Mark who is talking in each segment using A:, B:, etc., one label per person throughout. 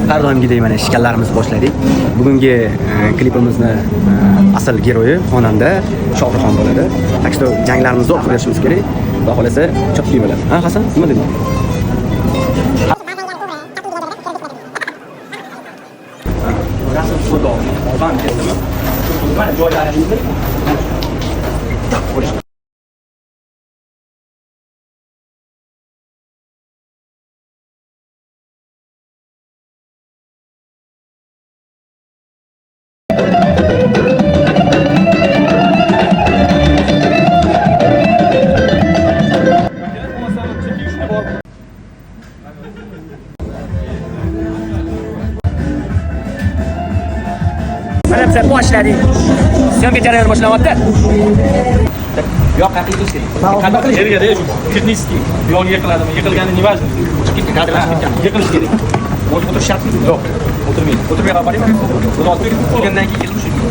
A: Har doimgidek mana shkallarimizni boshladik. Bugungi klipimizni asl geroyi xonanda Shohruxxon bo'ladi. Tak что janglarimizni o'qib berishimiz kerak. Xudo xolasa chopki bo'ladi. Ha, Hasan, nima deding? Rasul foto. Van ketdimi? Mana joylaringizni Mana biz boshladik. Syomka jarayoni boshlanyapti. Yo'q, qanday qilish kerak? Qanday qilish kerak? Texniskiy. Yo'l yiqiladimi? Yiqilgani ne важно. Chiqib kadrlashib ketgan. Yiqilish kerak. O'zi o'tirish shartmi? Yo'q. O'tirmaydi. O'tirmay qo'ying. Buni olib kelgandan keyin yiqilish kerak.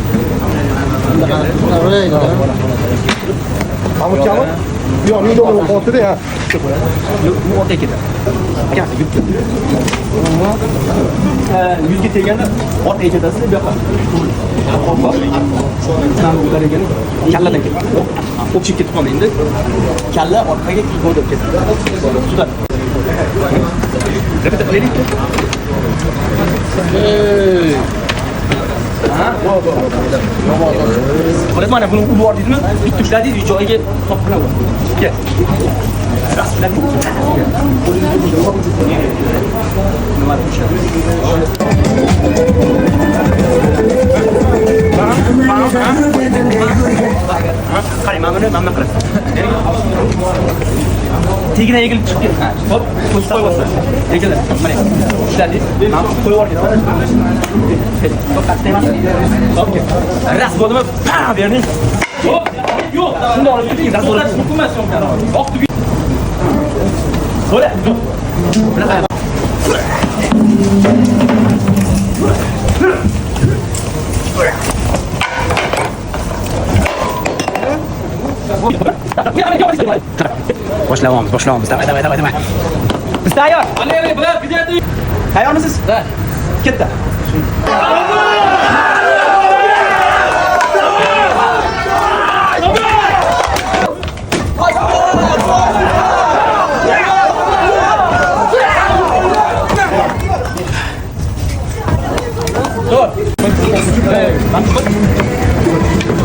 A: Amachami? Yo'q, men to'g'ri o'tirdi ha. Bu o'rtaga ketadi. Akasi yurib ketdi. Yuzga teganda orqaga ketasiz, bu yoqqa. Kalladan ketadi. O'pchib ketib qoldi endi. Kalla orqaga qo'yib ketdi. Sudar. Repeta qilaylik. Ha? Qo'rqma, mana buni urib yubordingizmi? Bitta ushladingiz, joyiga topqilab qo'ying. Kel. Rasmlar. Nima qarang, mana buni nima qilasiz? Tegina egilib chiqib ketdi. Hop, qo'yib qo'yasiz. Egilib, mana ushladingiz. Mana qo'yib yubordim. To'xtatding. Hop. Ras bo'ldimi? Pa berding. Yo'q, yo'q. Shunday olib keting. Ras bo'ldimi? Hukumat so'mkani. Oq tugi. Bo'la. Bunaqa. Boshlayapmiz. Давай. Biz tayyor. Tayyormisiz? Da. Ketdi.